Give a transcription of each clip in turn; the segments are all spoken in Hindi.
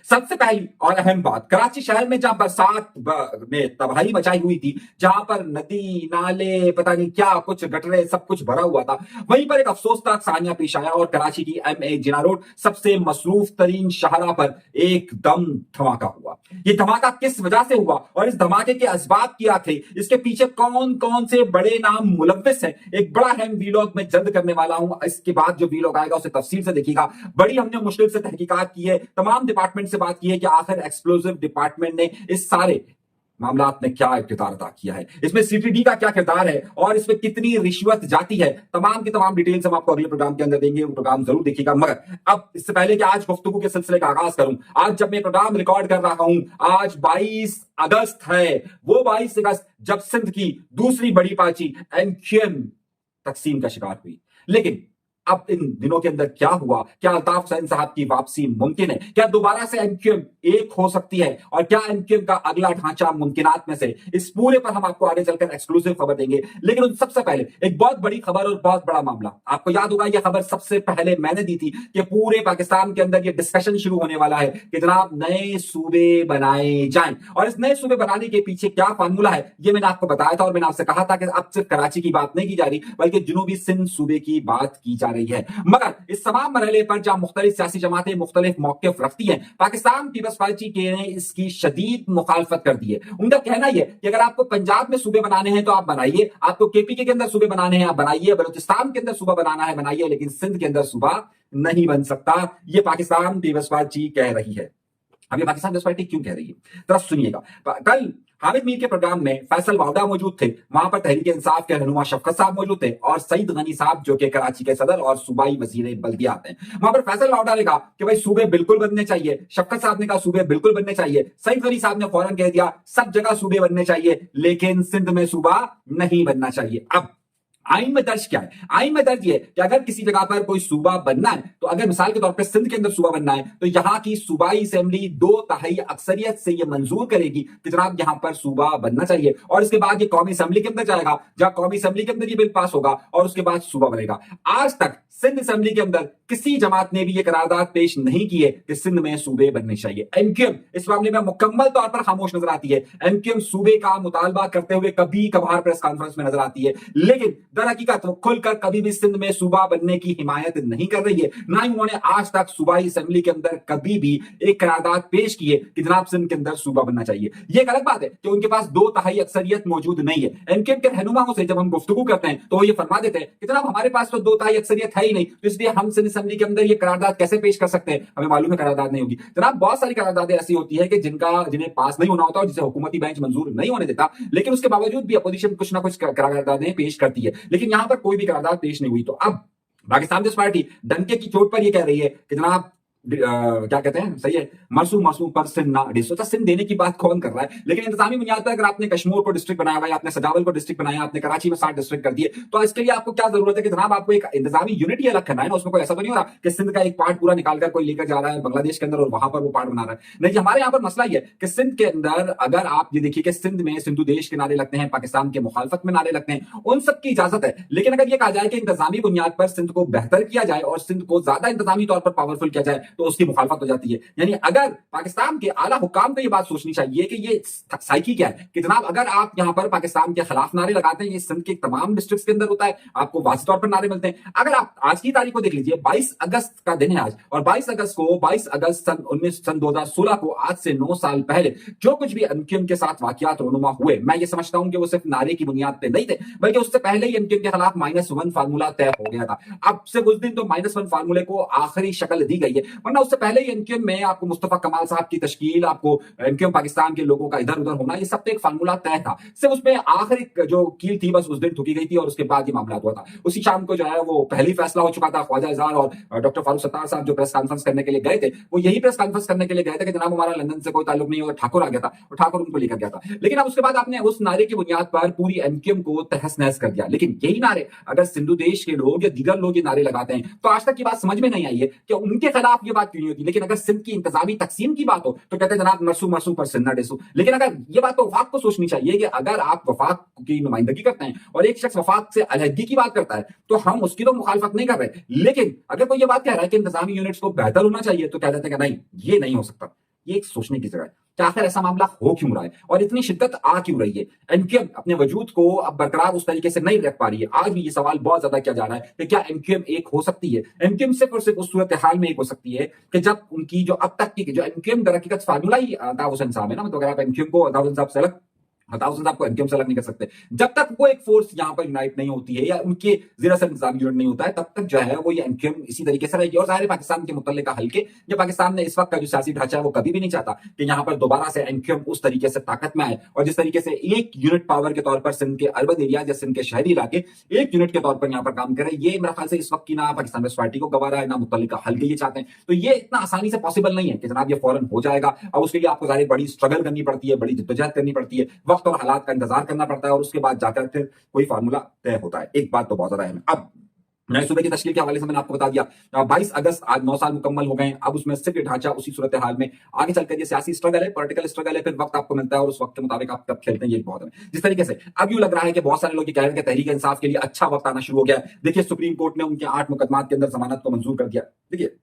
सबसे पहली और अहम बात, कराची शहर में जहां बरसात ने तबाही मचाई हुई थी, जहां पर नदी नाले पता नहीं क्या कुछ गटरे सब कुछ भरा हुआ था, वहीं पर एक अफसोसनाक सान्या पेश आया और कराची की MA जिना रोड सबसे मसरूफ तरीन शाहरा पर एकदम धमाका हुआ। ये धमाका किस वजह से हुआ और इस धमाके के असबाब क्या थे, इसके पीछे कौन कौन से बड़े नाम मुलव्विस हैं, एक बड़ा अहम वीलॉग में जल्द करने वाला हूं। इसके बाद जो वीलॉग आएगा उसे तफसील से देखिएगा। बड़ी हमने मुश्किल से तहकीकात की है, तमाम डिपार्टमेंट से बात की है कि आखिर एक्सप्लोसिव डिपार्टमेंट ने इस सारे मामलात में क्या किरदार अदा किया है, इसमें CTD का क्या किरदार है और इसमें कितनी रिश्वत जाती है। तमाम की तमाम डिटेल्स हम आपको अगले प्रोग्राम के अंदर देंगे, वो प्रोग्राम जरूर देखिएगा। मगर अब इससे पहले कि आज गुफ्तगू के सिलसिले का आगाज करूं, आज जब मैं प्रोग्राम रिकॉर्ड कर रहा हूं, आज 22 अगस्त है, वो 22 अगस्त जब सिंध की दूसरी बड़ी पार्टी MQM तकसीम का शिकार हुई। लेकिन अब इन दिनों के अंदर क्या हुआ, क्या अल्ताफ हुसैन साहब की वापसी मुमकिन है, क्या दोबारा से MQM एक हो सकती है और क्या MQM का अगला ढांचा मुमकिनात में से, इस पूरे पर हम आपको आगे चलकर एक्सक्लूसिव खबर देंगे। लेकिन उन सबसे पहले एक बहुत बड़ी खबर और बहुत बड़ा मामला, आपको याद होगा यह खबर सबसे पहले मैंने दी थी कि पूरे पाकिस्तान के अंदर यह डिस्कशन शुरू होने वाला है कि जनाब नए सूबे बनाए जाएं, और इस नए सूबे बनाने के पीछे क्या फार्मूला है ये मैंने आपको बताया था। और मैंने आपसे कहा था कि अब सिर्फ कराची की बात नहीं की जा रही बल्कि जुनूबी सिंध सूबे की बात की जा रही है। मगर इस तमाम मरहले पर जहां मुख्तलिफ सियासी जमातें मुख्तलिफ मौक़िफ़ रखती हैं, पाकिस्तान पीपल्स पार्टी के ने इसकी शदीद मुखालफत कर दी है। उनका कहना यह कि अगर आपको पंजाब में सूबे बनाने हैं तो आप बनाइए, आपको KPK के अंदर सूबे बनाने हैं आप बनाइए, बलूचिस्तान के अंदर सूबा बनाना है बनाइए, लेकिन सिंध के अंदर सूबा नहीं बन सकता। यह पाकिस्तान पीपल्स पार्टी कह रही है। अब ये पाकिस्तान पीपल्स पार्टी क्यों कह रही है, जरा सुनिएगा। कल हामिद मीर के प्रोग्राम में फैसल वावडा मौजूद थे, वहां पर तहरीक इंसाफ के रहनुमा शफकत साहब मौजूद थे और सईद गनी साहब जो कि कराची के सदर और सूबाई वजीर बल्दियात हैं। वहां पर फैसल वावडा ने कहा कि भाई सूबे बिल्कुल बनने चाहिए, शफकत साहब ने कहा सूबे बिल्कुल बनने चाहिए, सईद गनी साहब ने फौरन कह दिया सब जगह सूबे बनने चाहिए लेकिन सिंध में सूबा नहीं बनना चाहिए। अब आइन में दर्ज क्या है, आइन में दर्ज ये कि अगर किसी जगह पर कोई सूबा बनना है तो अगर मिसाल के तौर पर सिंध के अंदर सूबा बनना है तो यहां की सूबाई असेंबली 2/3 अक्सरियत से ये मंजूर करेगी कि जनाब यहां पर सूबा बनना चाहिए, और इसके बाद ये कौमी असेंबली के अंदर जाएगा, जहां कौमी असेंबली के अंदर ये बिल पास होगा और उसके बाद सूबा बनेगा। आज तक सिंध असेंबली के अंदर किसी जमात ने भी ये करारदाद पेश नहीं की है कि सिंध में सूबे बनने चाहिए। MQM इस मामले में मुकम्मल तौर पर खामोश नजर आती है। MQM सूबे का मुतालबा करते हुए कभी कभार प्रेस कॉन्फ्रेंस में नजर आती है, लेकिन दर हकीकत वो खुलकर कभी भी सिंध में सूबा बनने की हिमायत नहीं कर रही है। ना ही उन्होंने आज तक सूबाई असेंबली के अंदर कभी भी एक करारदाद पेश की है कि जनाब सिंध के अंदर सूबा बनना चाहिए। यह एक अलग बात है कि उनके पास 2/3 अक्सरियत मौजूद नहीं है। MQM के रहनुमाओं से जब हम गुफ्तगू करते हैं तो ये फरमा देते हैं कि जनाब हमारे पास तो 2/3 अक्सरियत है ही नहीं, तो इसलिए हम सिंध असेंबली के अंदर ये करारदाद कैसे पेश कर सकते हैं, हमें मालूम है करारदाद नहीं होगी। जनाब बहुत सारी करारदादें ऐसी होती है कि जिन्हें पास नहीं होना होता और जिसे हुकूमती बेंच मंजूर नहीं होने देता, लेकिन उसके बावजूद भी अपोजिशन कुछ ना कुछ करारदादें पेश करती है, लेकिन यहां पर कोई भी करारदाद पेश नहीं हुई। तो अब पाकिस्तान पीपल्स पार्टी डंके की चोट पर यह कह रही है कि जनाब क्या कहते हैं, सही है, मरसूम मरसूम पर सिंध ना डिस्ट्रिक्ट। सिंध देने की बात कौन कर रहा है, लेकिन इंतजामी बुनियाद पर अगर आपने कश्मीर को डिस्ट्रिक्ट बनाया हुआ है, आपने सजावल को डिस्ट्रिक्ट बनाया, आपने कराची में 7 डिस्ट्रिक्ट कर दिए, तो इसके लिए आपको क्या जरूरत है कि जनाब आपको एक इंतजामी यूनिटी अलग करना है ना। उसमें कोई ऐसा तो नहीं हो रहा कि सिंध का एक पार्ट पूरा निकालकर कोई लेकर जा रहा है बांग्लादेश के अंदर और वहां पर वो पार्ट बना रहा है। नहीं, हमारे यहाँ पर मसला यह है कि सिंध के अंदर अगर आप ये देखिए कि सिंध में सिंधु देश के नारे लगते हैं, पाकिस्तान के मुखालफत में नारे लगते हैं, उन सब की इजाजत है, लेकिन अगर ये कहा जाए कि इंतजामी बुनियाद पर सिंध को बेहतर किया जाए और सिंध को ज्यादा इंतजामी तौर पर पावरफुल किया जाए तो उसकी मुखालफत हो जाती है। यानी अगर पाकिस्तान के आला हुकाम को यह बात सोचनी चाहिए कि ये साइकी क्या है कि जनाब अगर आप यहां पर पाकिस्तान के खिलाफ नारे लगाते हैं, ये सिंध के तमाम डिस्ट्रिक्ट्स के अंदर होता है, आपको वाज़ेह तौर पर नारे मिलते हैं। अगर आप आज की तारीख को देख लीजिए, 22 अगस्त का दिन है आज, और 22 अगस्त सन 2016 को आज से 9 साल पहले जो कुछ भी MQM के साथ वाकयात रोनुमा हुए, मैं ये समझता हूं कि वो सिर्फ नारे की बुनियाद पे नहीं थे, बल्कि उससे पहले ही MQM के खिलाफ -1 फार्मूला तय हो गया था। अब से कुछ दिन तो -1 फार्मूले को आखिरी शक्ल दी गई है, वरना उससे पहले ही MQM में आपको मुस्तफा कमाल साहब की तश्कील, आपको MQM पाकिस्तान के लोगों का इधर उधर होना, ये सब पे एक फार्मूला तय था। सिर्फ उसमें आखिरी जो कील थी बस उस दिन ठुकी गई थी और उसके बाद ये मामला हुआ था। उसी शाम को जो है वो पहली फैसला हो चुका था। ख्वाजा इजहार और डॉक्टर फारूक सत्तार साहब जो प्रेस कॉन्फ्रेंस करने के लिए गए थे, वो यही प्रेस कॉन्फ्रेंस करने के लिए गए थे कि जनाब हमारा लंदन से कोई ताल्लुक नहीं है, और ठाकुर आ गया था और ठाकुर उनको लेकर गया था। लेकिन अब उसके बाद आपने उस नारे की बुनियाद पर पूरी MQM को तहस नहस कर दिया। लेकिन यही नारे अगर सिंधु देश के लोग या दीगर लोग ये नारे लगाते हैं तो आज तक की बात समझ में नहीं आई है कि उनके खिलाफ ये बात क्यों नहीं होती। लेकिन अगर सिंध की इंतजामी तकसीम की बात हो तो कहते हैं जनाब मरसू मरसू पर सिंध न डेसू। लेकिन अगर ये बात तो वफाक को सोचनी चाहिए कि अगर आप वफाक की नुमाइंदगी करते हैं और एक शख्स वफाक से अलहदगी की बात करता है तो हम उसकी तो मुखालफत नहीं कर रहे, लेकिन अगर कोई ये बात कह रहा है कि इंतजामी यूनिट्स को बेहतर होना चाहिए तो कह देते हैं कि नहीं, ये नहीं हो सकता। ये एक सोचने की जगह है कि आखिर ऐसा मामला हो क्यों रहा है और इतनी शिद्दत आ क्यों रही है। एमक्यूएम अपने वजूद को अब बरकरार उस तरीके से नहीं रख पा रही है। आज भी ये सवाल बहुत ज्यादा किया जा रहा है कि क्या एमक्यूएम एक हो सकती है। एमक्यूएम सिर्फ और सिर्फ उस सूरत हाल में एक हो सकती है कि जब उनकी जो अब तक की जो एमक्यूएम दर हकीकत फार्मूला ही अता हुसैन साहब है ना, मतलब अगर आप एमक्यूएम को अता हुसैन साहब से अलग आपको एमक्यूएम से अलग नहीं कर सकते। जब तक वो एक फोर्स यहां पर यूनाइट नहीं होती है या उनके जीरा से इंतजाम यूनिट नहीं होता है तब तक जो है वो ये एमक्यूएम इसी तरीके से रहेगी। और जाहिर पाकिस्तान के मुतल्लिका हल्के जो पाकिस्तान ने इस वक्त का जो सियासी ढांचा है वो कभी भी नहीं चाहता कि यहां पर दोबारा से एमक्यूएम उस तरीके से ताकत में आए और जिस तरीके से एक यूनिट पावर के तौर पर सिंध के अर्बन एरिया या सिंध के शहरी इलाके एक यूनिट के तौर पर यहां पर काम करे। ये मेरे ख्याल से इस वक्त की ना पाकिस्तान में पार्टी को गवारा है ना मुतल्लिका हल्के ये चाहते हैं। तो ये इतना आसानी से पॉसिबल नहीं है कि जनाब ये फौरन हो जाएगा और उसके लिए आपको जाहिर बड़ी स्ट्रगल करनी पड़ती है, बड़ी जद्दोजहद करनी पड़ती है, वक्त और हालात का इंतजार करना पड़ता है और उसके बाद जाकर फिर कोई फार्मूला तय होता है। एक बात तो बहुत ज्यादा है। अब नए सूबे की तश्कील के हवाले से मैंने आपको बता दिया 22 अगस्त आज 9 साल मुकम्मल हो गए। अब उसमें सिर्फ ढांचा उसी सूरत हाल में आगे चलकर ये सियासी स्ट्रगल है, पॉलिटिकल स्ट्रगल है, फिर वक्त आपको मिलता है और उस वक्त के मुताबिक आप कब खेलते हैं ये बहुत है। जिस तरीके से अब यूं लग रहा है कि बहुत सारे लोग ये कह रहे हैं कि तहरीक इंसाफ के लिए अच्छा वक्त आना शुरू हो गया है। देखिए सुप्रीम कोर्ट ने उनके 8 मुकदमात के अंदर जमानत को मंजूर कर दिया। देखिए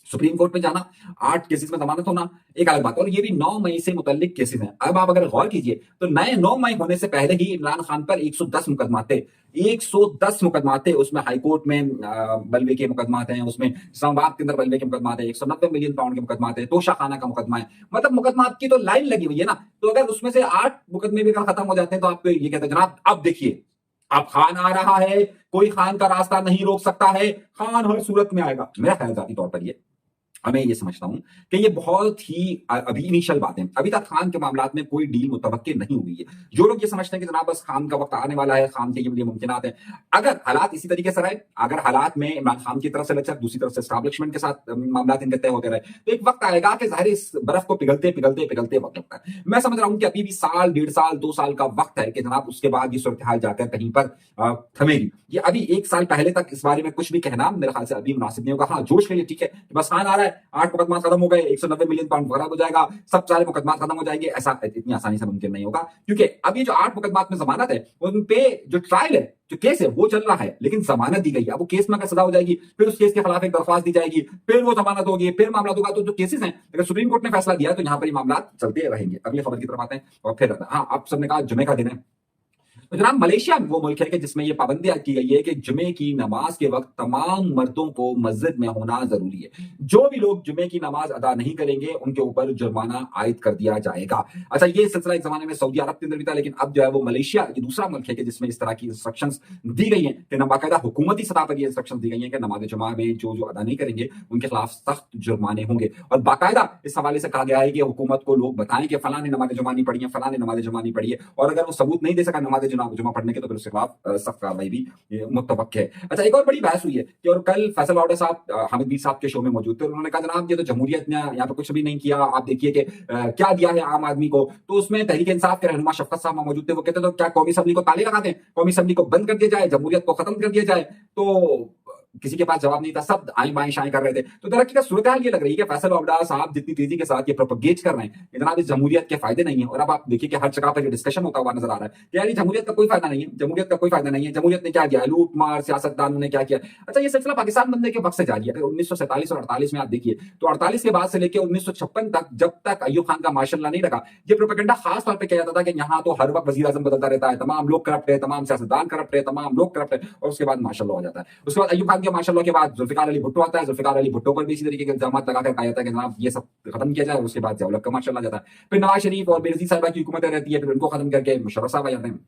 सुप्रीम कोर्ट में जाना, 8 केसेस में जमानत होना एक अलग बात, और ये भी 9 मई से मुतल्लिक केसेस हैं। अब आप अगर गौर कीजिए तो नए 9 मई होने से पहले ही इमरान खान पर 110 मुकदमा थे। 110 मुकदमा थे, उसमें हाईकोर्ट में बलवे के मुकदमा हैं, उसमें इस्लामाबाद के अंदर बलवे के मुकदमा थे, 190 मिलियन पाउंड के मुकदमा थे, तोशा खाना का मुकदमा है। मतलब मुकदमा की तो लाइन लगी हुई है ना। तो अगर उसमें से 8 मुकदमे भी अगर खत्म हो जाते हैं तो आप ये कहते हैं जनाब अब देखिए अब खान आ रहा है, कोई खान का रास्ता नहीं रोक सकता है, खान हर सूरत में आएगा। मेरा ख्याल जाती तौर पर ये मैं ये समझता हूं कि ये बहुत ही अभी इनिशियल बातें, अभी तक खान के मामलात में कोई डील मुतवक्के नहीं हुई है। जो लोग ये समझते हैं कि जनाब बस खान का वक्त आने वाला है, खान के लिए मुमकिनात है, अगर हालात इसी तरीके से रहे, अगर हालात में इमरान खान की तरफ से लचक दूसरी तरफ से एस्टैब्लिशमेंट के साथ मामलात इनके तय होते रहे तो एक वक्त आएगा कि जाहिर इस बर्फ को पिघलते पिघलते पिघलते वक्त लगता है। मैं समझ रहा हूं कि अभी भी साल, 1.5 साल, 2 साल का वक्त है कि जनाब उसके बाद ये सूरत हाल जाकर कहीं पर थमेगी। ये अभी 1 साल पहले तक इस बारे में कुछ भी कहना मेरे ख्याल से अभी मुनासिब नहीं होगा। हाँ, जोश के लिए ठीक है, बस खान आ रहा है, 8 मुकदमा खत्म हो गए, 190 मिलियन पाउंड खत्म हो जाएगा, सब सारे मुकदमा खत्म हो जाएंगे, ऐसा इतनी आसानी से मुमकिन नहीं होगा। क्योंकि अब ये जो 8 मुकदमा में जमानत है उन पे जो ट्रायल है, जो केस है वो चल रहा है, लेकिन जमानत दी गई है। अब वो केस में अगर सजा हो जाएगी फिर उस केस के खिलाफ एक दरख्वास्त दी जाएगी, फिर वो जमानत होगी, फिर मामला होगा। तो जो केसेस हैं अगर सुप्रीम कोर्ट ने फैसला दिया तो यहां पर ये मामला चलते रहेंगे। अगली खबर की तरफ आते हैं और फिर हाँ, आप सबने कहा जुमे का दिन है। तो जनाब मलेशिया वो मुल्क है कि जिसमें ये पाबंदी की गई है कि जुमे की नमाज के वक्त तमाम मर्दों को मस्जिद में होना जरूरी है। जो भी लोग जुमे की नमाज अदा नहीं करेंगे उनके ऊपर जुर्माना आयद कर दिया जाएगा। अच्छा, ये सिलसिला एक जमाने में सऊदी अरब के अंदर भी था, लेकिन अब जो है वो मलेशिया ये दूसरा मुल्क है कि जिसमें इस तरह की इंस्ट्रक्शंस दी गई हैं कि बाकायदा हुकूमती सतह पर ये इंस्ट्रक्शंस दी गई हैं कि नमाज जुमा में जो अदा नहीं करेंगे उनके खिलाफ सख्त जुर्माने होंगे। और बाकायदा इस हवाले से कहा गया है कि हुकूमत को लोग बताएं कि फलां ने नमाज जुमा नहीं पढ़ी है, फलां ने नमाज जुमा नहीं पढ़ी है, और अगर वो सबूत नहीं दे सका नमाज जुमा पढ़ने के तो फिर उसके खिलाफ सख्त कार्रवाई भी मुतवक्के है। अच्छा, एक और बड़ी बहस हुई है कि और कल फैसल लाउडा साहब हामिद बीर साहब के शो में मौजूद थे, उन्होंने कहा जनाब ये तो जमहूरियत ने यहाँ पे कुछ भी नहीं किया, आप देखिए कि क्या दिया है आम आदमी को। तो उसमें तहरीक इंसाफ के रहनुमा शफकत साहब मौजूद थे, वो कहते तो क्या कौमी असम्बली को ताले लगा दें, कौमी असम्बली को बंद कर दिया जाए, जमहूरियत को खत्म कर दिया जाए। तो किसी के पास जवाब नहीं था, सब आए बाएं शाएं कर रहे थे। तो तरक्की का सूरत हाल ये लग रही है कि फैसल लाउडा साहब जितनी तेजी के साथ ये प्रोपेगेट कर रहे हैं कि जनाब इस जमहूरियत के फायदे नहीं है, और अब आप देखिए कि हर जगह पर ये डिस्कशन होता हुआ नजर आ रहा है कि यार जमहूरियत का कोई फायदा नहीं है, जमहूरियत का कोई फायदा नहीं है, जमहूरियत ने क्या किया, लूट मार सियासतदानों ने क्या किया। अच्छा, ये सिलसिला पाकिस्तान बनने के वक्त से जारी है। अगर 1947 और 48 में आप देखिए तो 48 के बाद से लेकर 1956 तक, जब तक अय्यूब खान का मार्शल लॉ नहीं लगा, ये प्रोपेगेंडा खास तौर पर किया जाता था कि यहाँ तो हर वक्त वजीर आजम बदलता रहता है, तमाम लोग करप्ट है, तमाम सियासतदान करप्ट है, तमाम लोग करप्ट है, और उसके बाद मार्शल लॉ हो जाता है। उसके बाद अय्यूब खान के मार्शल लॉ के बाद जुल्फिकार अली भुट्टो आता है, जुल्फिकार अली भुट्टो पर भी इसी तरीके के इल्जाम लगाकर कहा जाता है कि जनाब ये सब खत्म किया जाए, और उसके बाद ज़िया-उल-हक का मार्शल लॉ जाता है। फिर नवाज शरीफ और बेनज़ीर साहिबा की हुकूमतें रहती है, फिर उनको खत्म करके मुशर्रफ साहब आ जाते हैं।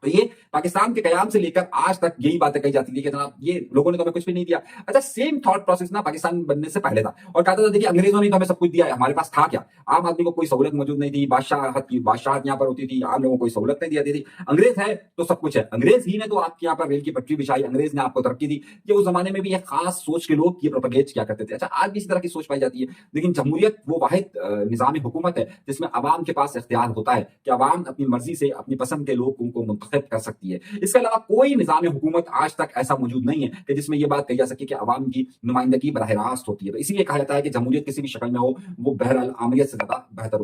तो ये पाकिस्तान के कयाम से लेकर आज तक यही बातें कही जाती थी कि जनाब ये लोगों ने तो हमें कुछ भी नहीं दिया। अच्छा, सेम थॉट प्रोसेस ना पाकिस्तान बनने से पहले था, और कहता था देखिए अंग्रेजों ने तो हमें सब कुछ दिया है, हमारे पास था क्या, आम आदमी को कोई सहूलत मौजूद नहीं थी, बादशाहत यहाँ पर होती थी, आम लोगों को कोई सहूलत नहीं दी थी। अंग्रेज है तो सब कुछ है, अंग्रेज ही ने तो आपके यहाँ पर रेल की पटरी बिछाई, अंग्रेज ने आपको तरक्की दी। ये उस जमाने में भी एक खास सोच के लोग ये प्रोपेगेट किया करते थे। अच्छा, आज भी इसी तरह की सोच पाई जाती है, लेकिन जमहूरियत वो वाहिद निज़ाम हुकूमत है जिसमें अवाम के पास इख्तियार होता है कि अवाम अपनी मर्जी से अपनी पसंद के लोग उनको मुंतखब कर सकती है। इसके अलावा कोई निज़ाम हुकूमत आज तक ऐसा मौजूद नहीं है कि जिसमें ये बात कही जा सके कि अवाम की नुमाइंदगी बराह रास्त होती है। तो इसीलिए कहा जाता है कि जमहूरियत किसी भी शक्ल में हो, वो बहरहाल आमरीत से ज़्यादा बेहतर